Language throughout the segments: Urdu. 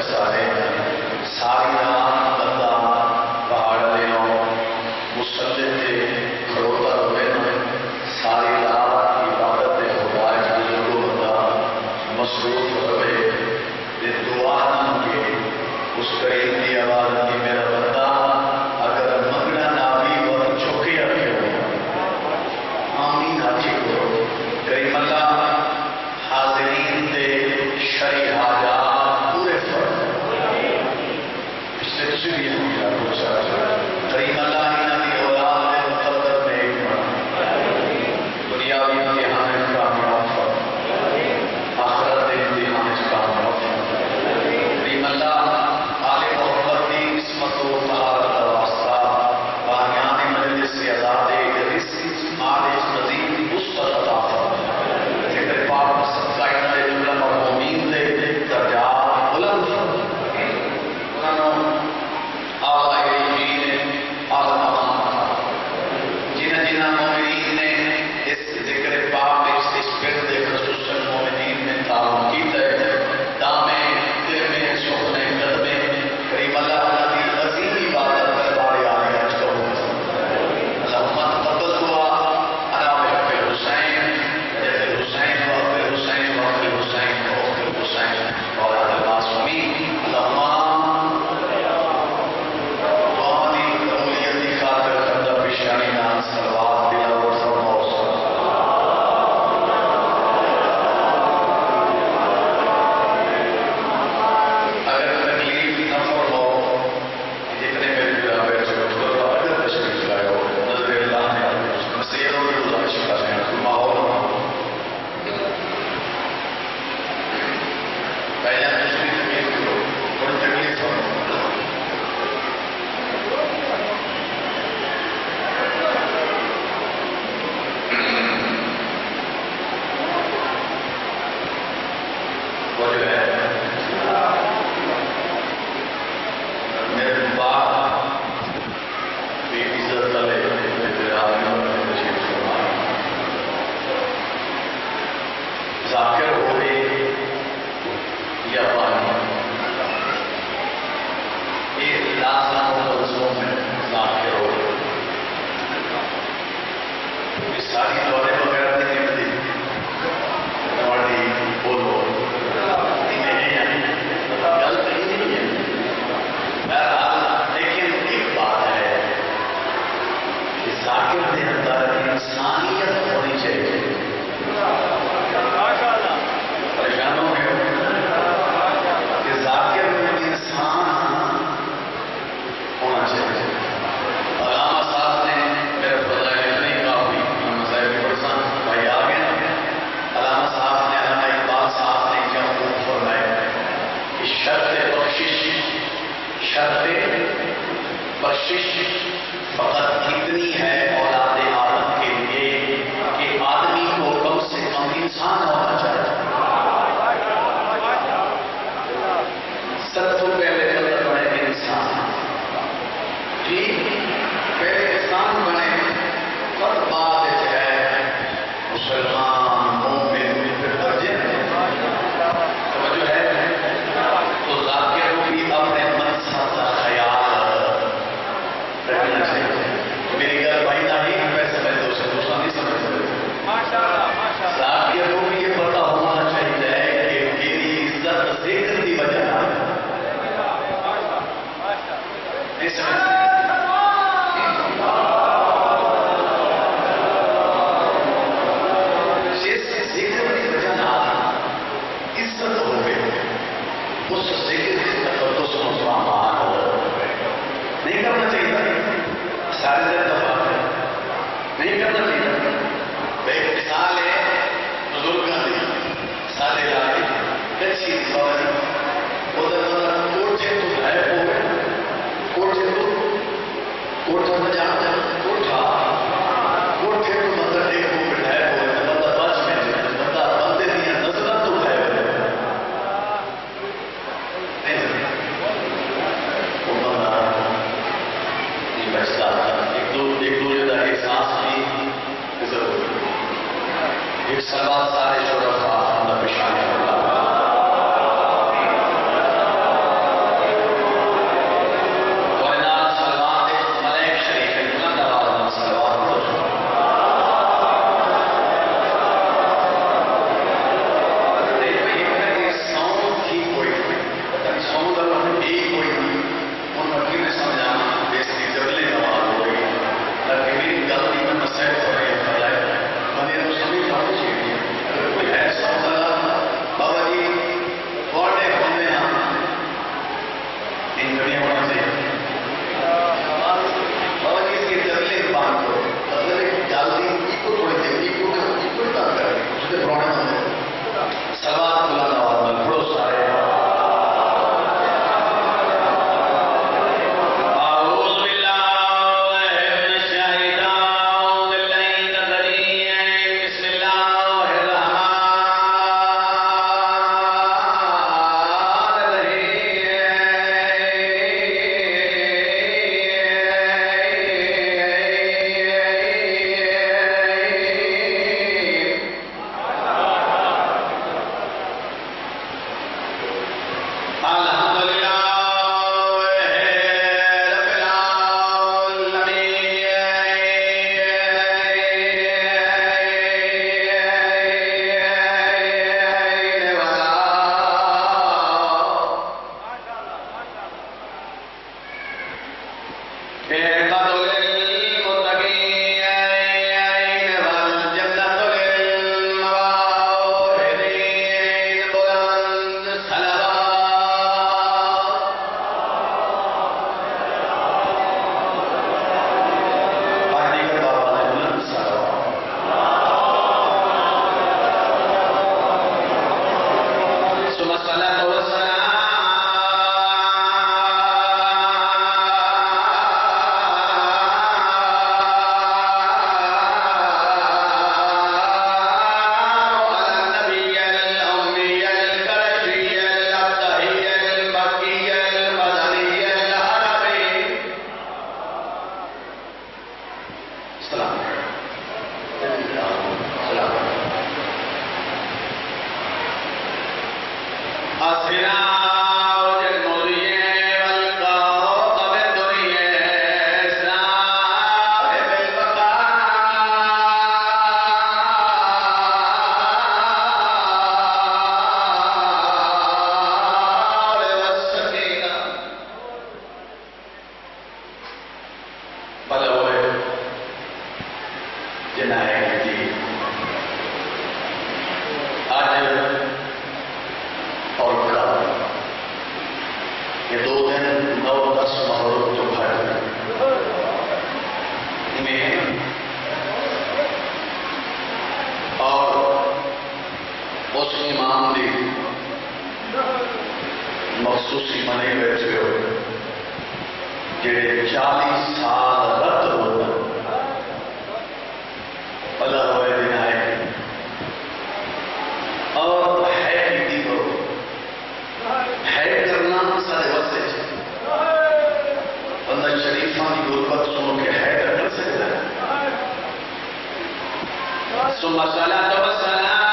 سارے ساری رات بندہ پہاڑ لے مسلط سے کھڑوتا ہوئے ساری رات عبادت دے خدا جو بندہ مصروف ہوئے دعا نہ ہوئے اس قریب کی آواز کی میرا بندہ اگر منگنا نہ بھی وہ چوکے رکھے ہو آمین آجی کرو کریم اللہ حاضرین دے شرعی حاجات پورے فرد اس سے تجھے بھی ہمیں پوچھا کریم اللہ انہاں دی اولاد دے مقدر میں ایک بڑا دنیاوی امتحان اس کامیاب فرد آخرت دے امتحان اس کامیاب فرد کریم اللہ آل محمد دی عصمت و طہارت کا واسطہ بامیان مجلس سے آزاد رزق مال مزید وسعت عطا فرما ذکر پاک صدقہ دے جملہ مرحومین دے درجات بلند فرما آقا الہین اعلی مقام جنہ مومنین نے اس ذکر پاک اس پرد خصوصاً مومنین میں تعاون کیتا ہے دامے دل میں سخنے قلب میں کریم اللہ کی عظیم عبادت دربار آئے اج کا اللہم تقبل دعا علی بحق الحسین جد الحسین وحق الحسین وحق الحسین وحق الحسین اور علی المعصومین اللہم سلوات سارے شرفا اللہ پشانے اللہ مخصوصی منے بیٹھے ہو جڑے 40 سال رد ہوتا اللہ ہوئے دن آئے اور ہے کی کو ہے کرنا سارے واسے اللہ شریفان کی غربت سنو کے ہے کر سکتا ہے ثم صلاة والسلام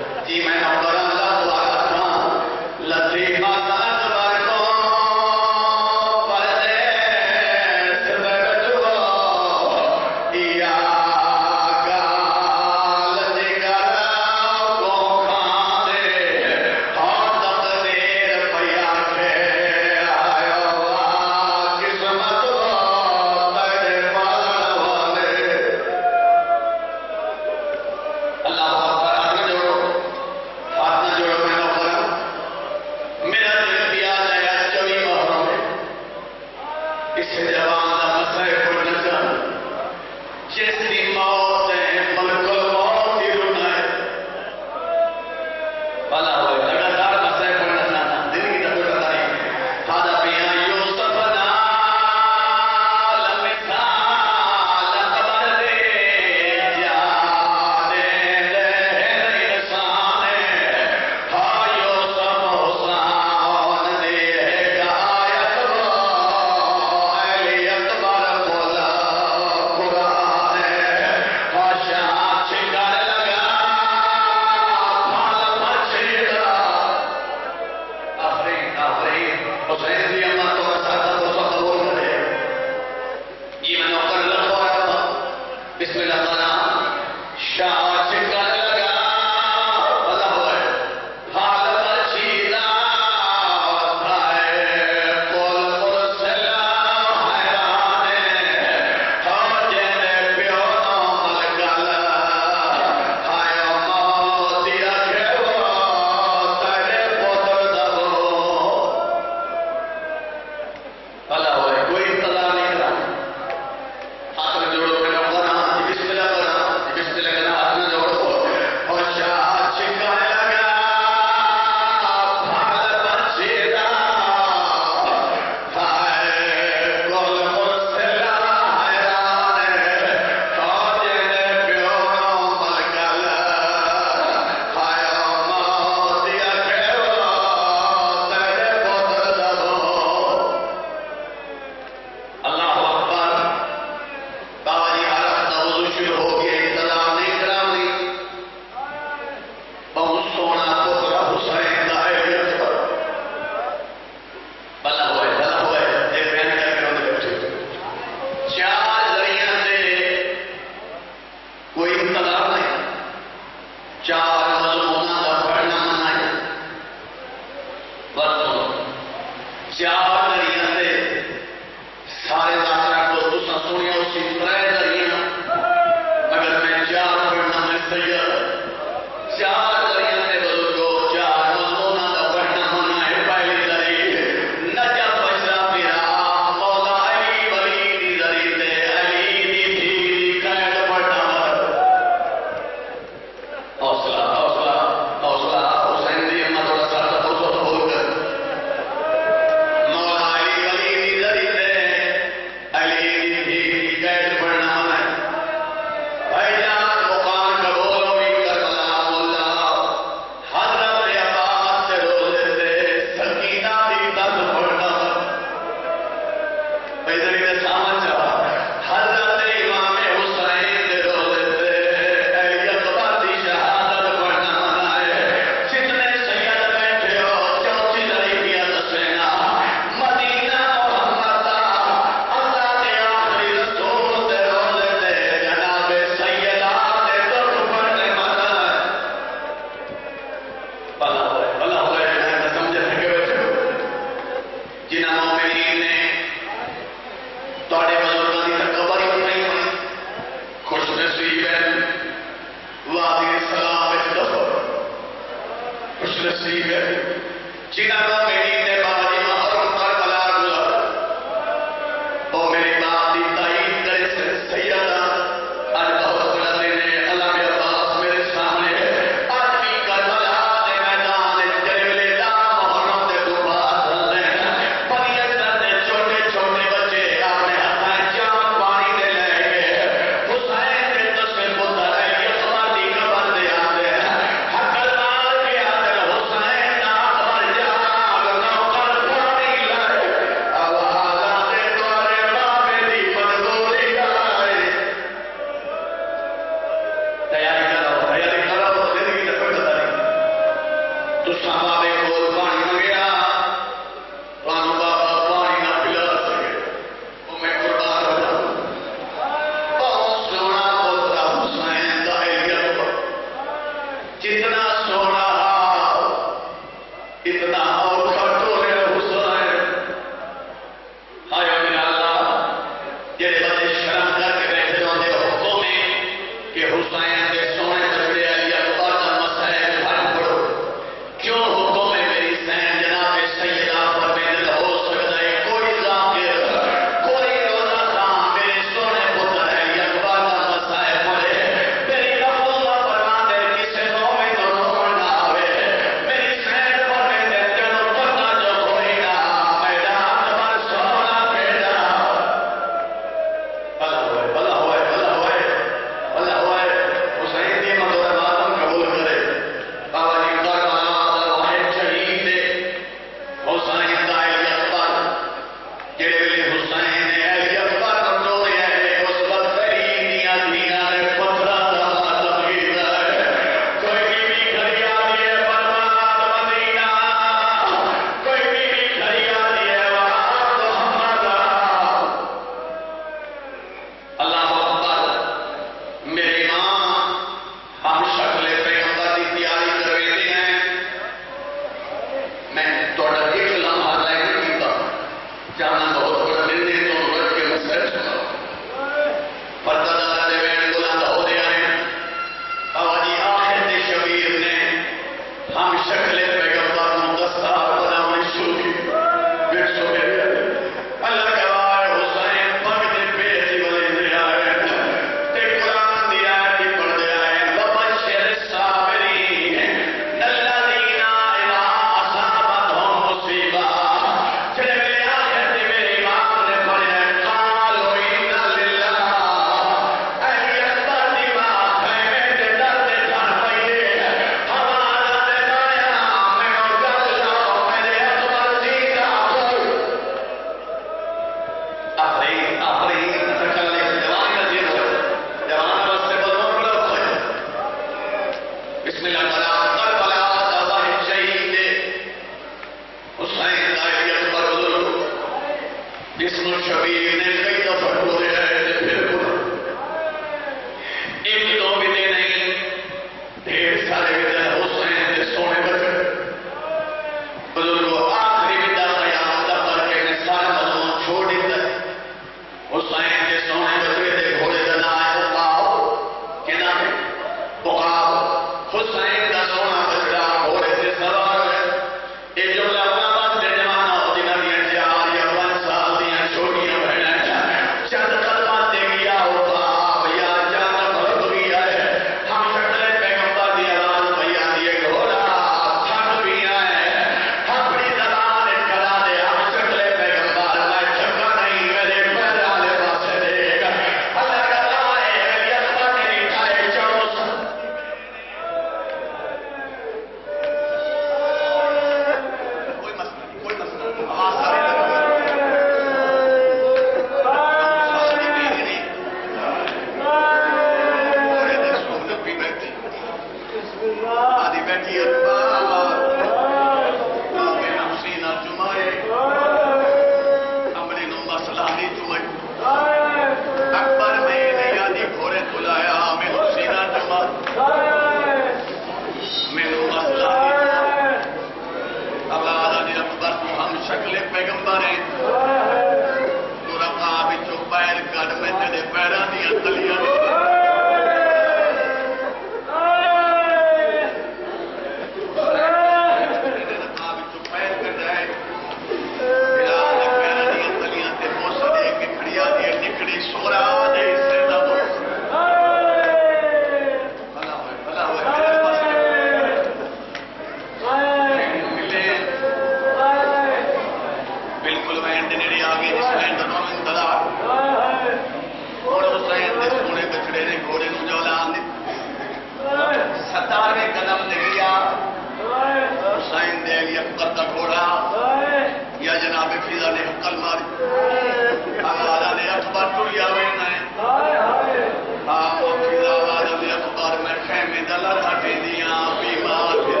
حسین دا لڑ ہٹے دیاں بیمار پھر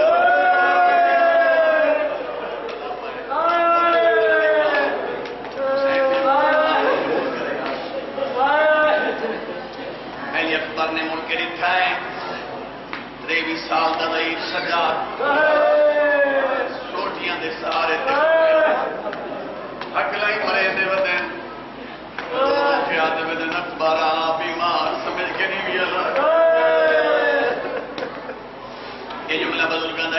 علی اکبر نے مڑ کے لکھا ہے 23 سال دا ضعیف سجاد سوٹیاں دے سارے اکلائی مرے دے ودن دے ودن اکبارا بیمار سمجھ کے نہیں بھی اللہ یہ جملہ بزرگاں دا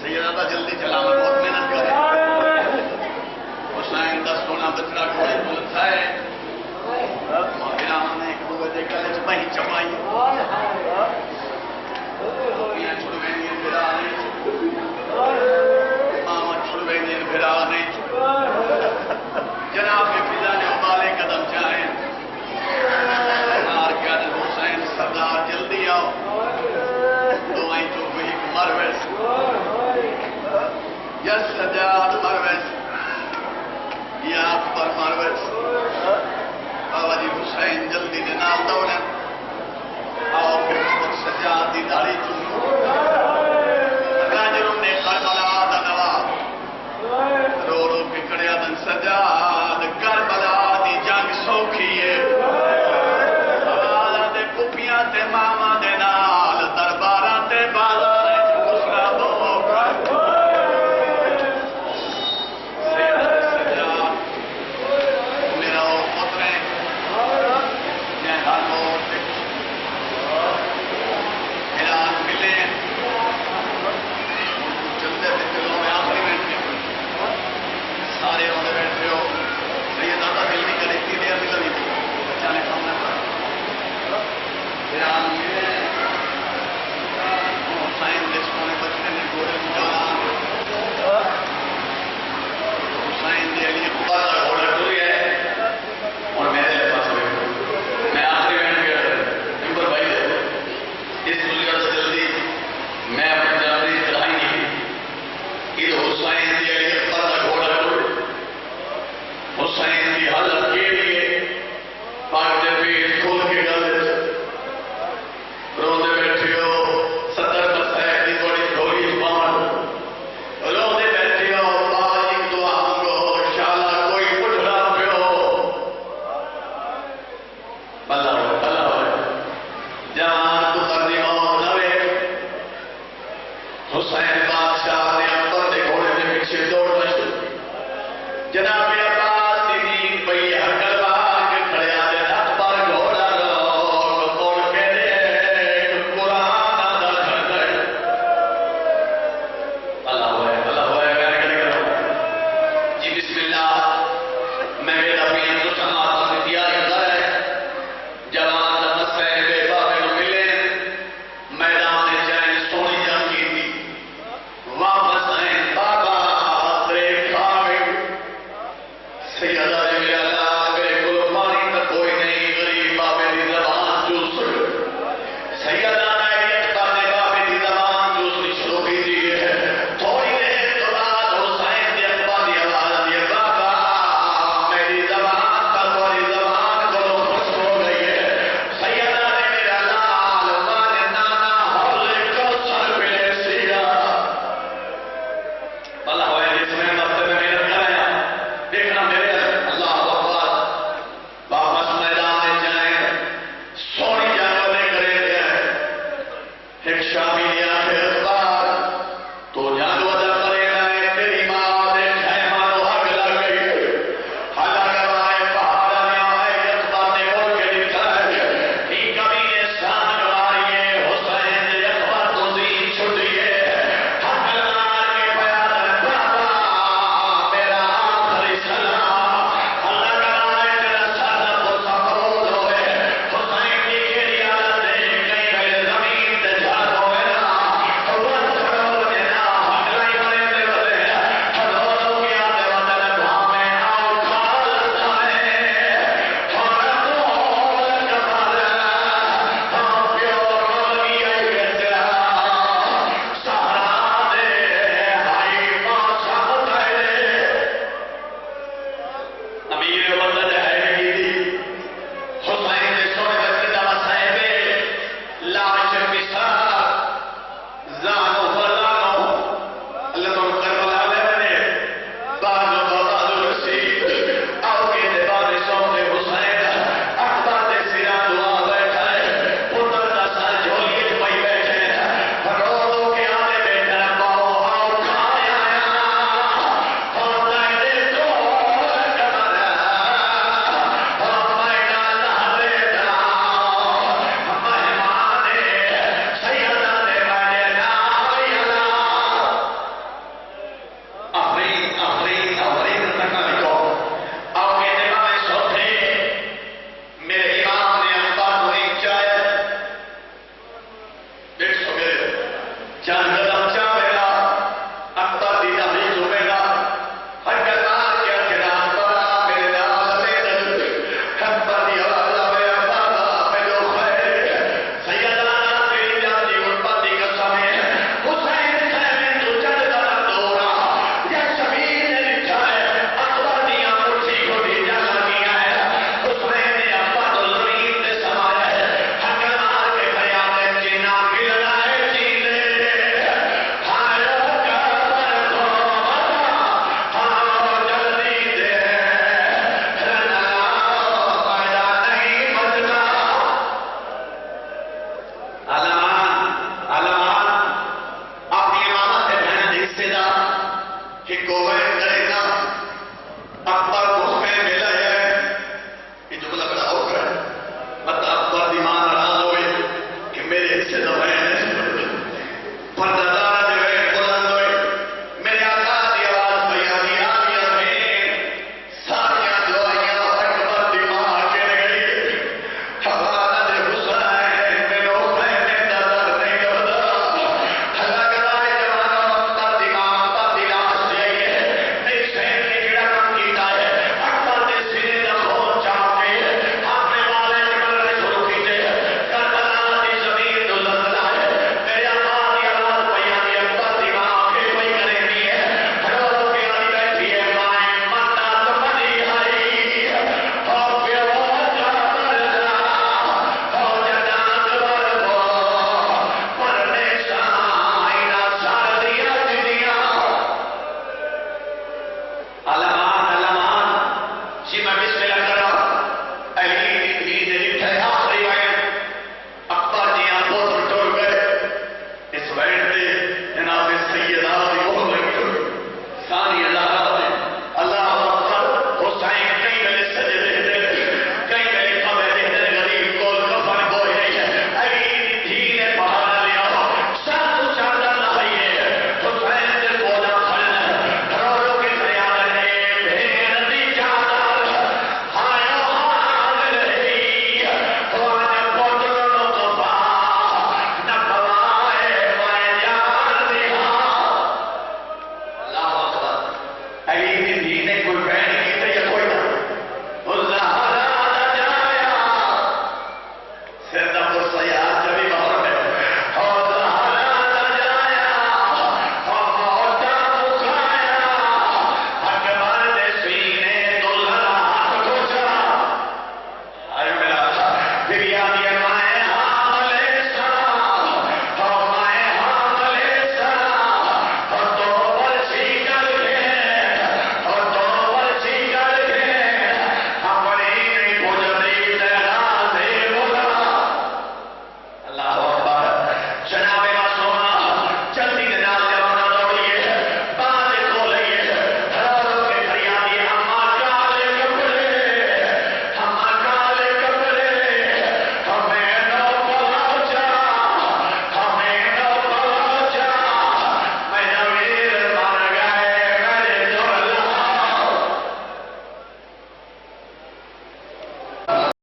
سیدہ جلدی چلا میں بہت محنت کرے حسین دا سونا بچڑا کوئی بولتا ہے مہران نے ایک دو دے گلے چپائی چپائی یہ چھڑوینی پھرانے ماما چھڑوینی پھرانے جناب فضا نے ابالے قدم چاہیں نار کیا دن حسین سردار جلدی آؤ دعائیں تو وہی مرویس یا سجاد مرویس یا اکبر مرویس بابا جی حسین جلدی دے نال دوڑیں آؤ کہ سجاد دی داڑھی چوم راجروں نے کربلا دا نواب رو رو پکڑیا دن سجاد کربلا دی جنگ سوکھی ہے آلہ دے پپیاں تے ماما دے نال درباراں تے بازاراں دوسرا سجاد میرا او پتر ہے میں ہر موڑ تے حیران ملے چلتے تھے دلوں میں آخری بیٹھے سارے ہونے بیٹھے ہو یہ زیادہ دل نہیں کرے اتنی دیر بھی لگی تھی بچہ نے کام نہ کرا حیران ملے حسین دے سونے بچنے نے گھوڑے جوان حسین دے علی اکبر کا گھوڑا ٹوری ہے اور میرے پاس بیٹھے میں آخری بیٹھ گیا اوپر بھائی اس دنیا سے جلدی میں اپنے جانبی چڑھائی نہیں کی یہ حسین دی علی اکبر کا گھوڑا ٹوٹ حسین کی حالت کے لیے پاک دے پیٹ کھول کے گلے روندے بیٹھے ہو 70 مسائل کی بڑی تھوڑی زبان روندے بیٹھے ہو پاک ایک دعا کو شالا کوئی پٹھڑا پیو اللہ جان تو کردی ہو نوے حسین بادشاہ نے اکبر دے گھوڑے دے پیچھے دوڑنا شروع جناب عباس دین پئی ہکل باغ کھڑیا دے ہاتھ پر گھوڑا روک توڑ کے دے قرآن دا گھر اللہ ہوئے میں کرو جی بسم اللہ میں میرا پین تو سماتا سے تیاری کر ہے جوان نمستے بے بابے نو ملے میدان جائیں سونی جنگ کی تھی واپس آئیں بابا ترے کھاوے سیدہ جمیل اللہ میرے کل پانی تک کوئی نہیں غریب بابے دی زبان جوس سیدہ میری اکبر نے بابے دی زبان جوسنی شروع کی دی ہے تھوڑی دیر تو بعد حسین دی اکبر دی آواز دی بابا میری زبان کا تھوڑی زبان کو خوش ہو گئی ہے سیدہ نے میرا لال مانے نانا حوض کوثر ملے سیدہ اللہ ہوئے جس میں ہفتے میں محنت کرایا دیکھنا میرے اللہ اکبر واپس میدان جائیں سونی جانور نے کرے دیا ہے ایک شامی